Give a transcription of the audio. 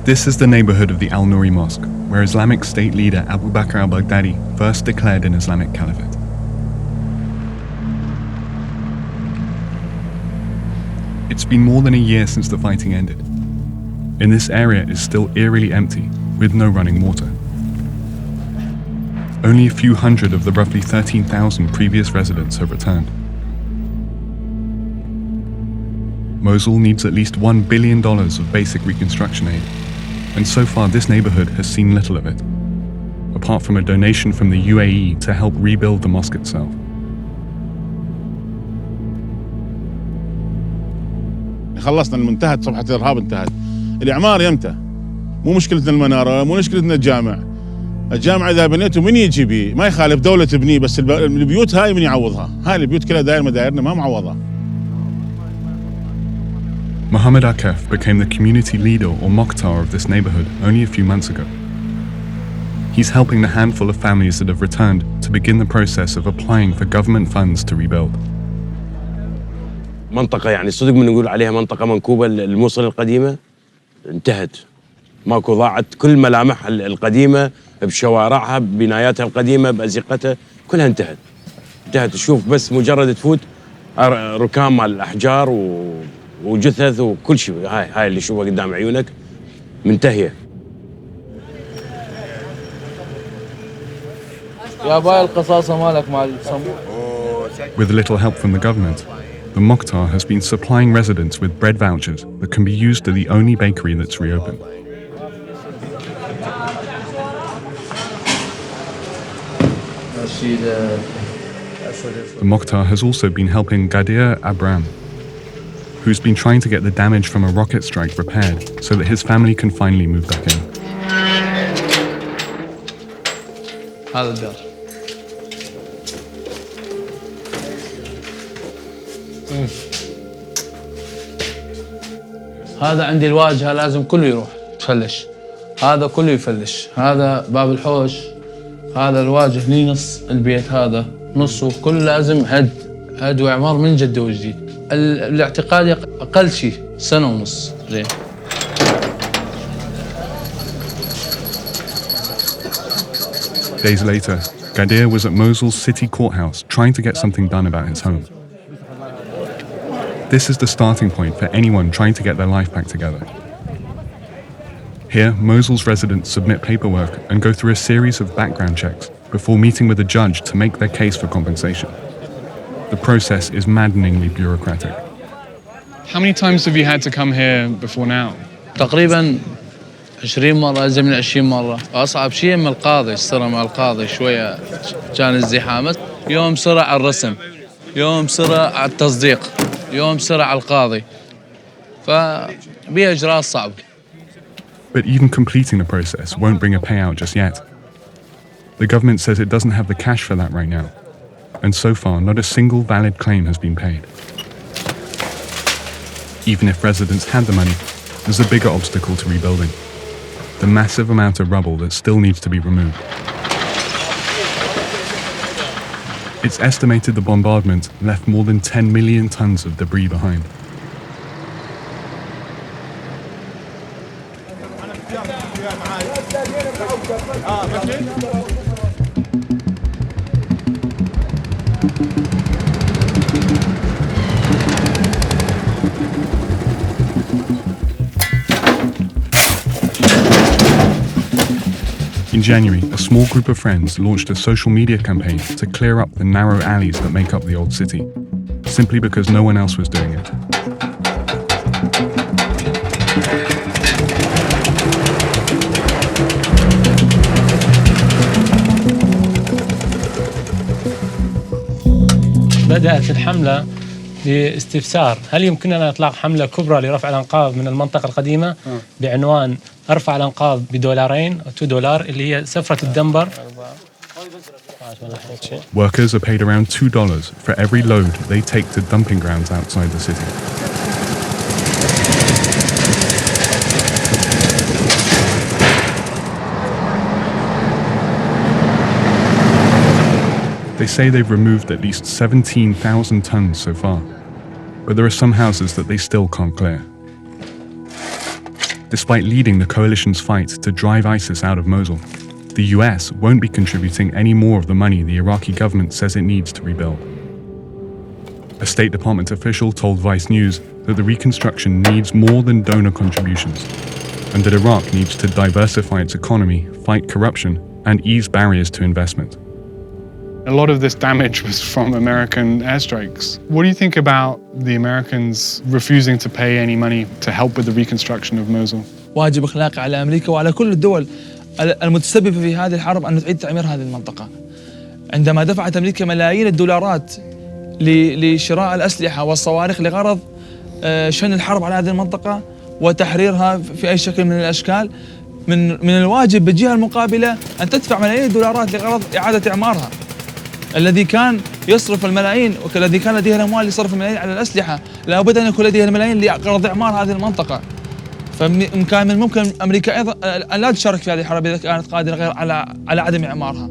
This is the neighborhood of the Al Nouri Mosque, where Islamic State leader Abu Bakr al-Baghdadi first declared an Islamic caliphate. It's been more than a year since the fighting ended, and this area is still eerily empty, with no running water. Only a few hundred of the roughly 13,000 previous residents have returned. Mosul needs at least $1 billion of basic reconstruction aid, and so far this neighborhood has seen little of it, apart from a donation from the UAE to help rebuild the mosque itself. خلصنا المنتهى صفحة الإرهاب انتهت. الإعمار يمتى؟ مو مشكلتنا المنارة، مو مشكلتنا الجامع إذا بنيته من يجي بيه؟ ما يخالف دولة تبنيه، بس البيوت هاي من يعوضها؟ هاي البيوت كلها داير مدايرنا ما معوضة. Mohammed Akef became the community leader or Mokhtar of this neighborhood only a few months ago. He's helping the handful of families that have returned to begin the process of applying for government funds to rebuild. منطقة يعني صدق من نقول عليها منطقة منكوبة. الموصل القديمة انتهت، ماكو، ضاعت كل ملامحها القديمة بشوارعها ببناياتها القديمة بأزقتها كلها انتهت. تشوف بس مجرد تفوت ركام مال الأحجار وجثث وكل شيء. هاي اللي شوفها قدام عيونك منتهية. يا باي القصاصة مالك مال With little help from the government, the Mokhtar has been supplying residents with bread vouchers that can be used at the only bakery that's reopened. The Mokhtar has also been helping Gadir Abram, who's been trying to get the damage from a rocket strike repaired so that his family can finally move back in. هذا الدار. هذا عندي الواجهة لازم كله يروح تفلش، هذا كله يفلش، هذا باب الحوش، هذا الواجه لي نص البيت، هذا نصه كله لازم هد وإعمار من جد وجديد. الاعتقادي أقل شيء سنة ونص. زين. Days later, Gadir was at Mosul's city courthouse trying to get something done about his home. This is the starting point for anyone trying to get their life back together. Here, Mosul's residents submit paperwork and go through a series of background checks before meeting with a judge to make their case for compensation. The process is maddeningly bureaucratic. How many times have you had to come here before now? تقريباً 20 مرة، أزيد من 20 مرة. أصعب شيء من القاضي، الصرة مع القاضي شوية كان الزحامة. يوم صرع على الرسم، يوم صرع على التصديق، يوم صرع على القاضي. فبيها إجراء صعب. But even completing the process won't bring a payout just yet. The government says it doesn't have the cash for that right now, and so far not a single valid claim has been paid. Even if residents had the money, there's a bigger obstacle to rebuilding: the massive amount of rubble that still needs to be removed. It's estimated the bombardment left more than 10 million tons of debris behind. In January, a small group of friends launched a social media campaign to clear up the narrow alleys that make up the old city, simply because no one else was doing it. بدأت الحملة باستفسار هل يمكننا إطلاق حملة كبرى لرفع الأنقاض من المنطقة القديمة بعنوان أرفع الأنقاض بدولارين $2 اللي هي سفرة الدنبر. Workers are paid around $2 for every load they take to dumping grounds outside the city. They say they've removed at least 17,000 tons so far, but there are some houses that they still can't clear. Despite leading the coalition's fight to drive ISIS out of Mosul, the US won't be contributing any more of the money the Iraqi government says it needs to rebuild. A State Department official told Vice News that the reconstruction needs more than donor contributions, and that Iraq needs to diversify its economy, fight corruption, and ease barriers to investment. A lot of this damage was from American airstrikes. What do you think about the Americans refusing to pay any money to help with the reconstruction of Mosul? واجب أخلاقي على أمريكا وعلى كل الدول المتسببة في هذه الحرب أن تعيد تعمير هذه المنطقة. عندما دفعت أمريكا ملايين الدولارات لشراء الأسلحة والصواريخ لغرض شن الحرب على هذه المنطقة وتحريرها في أي شكل من الأشكال، من الواجب بالجهة المقابلة أن تدفع ملايين الدولارات لغرض إعادة إعمارها. الذي كان يصرف الملايين والذي كان لديه الأموال لصرف الملايين على الأسلحة لابد أن يكون لديه الملايين لغرض إعمار هذه المنطقة. فكان من الممكن أمريكا أيضا أن لا تشارك في هذه الحرب إذا كانت قادرة غير على عدم إعمارها.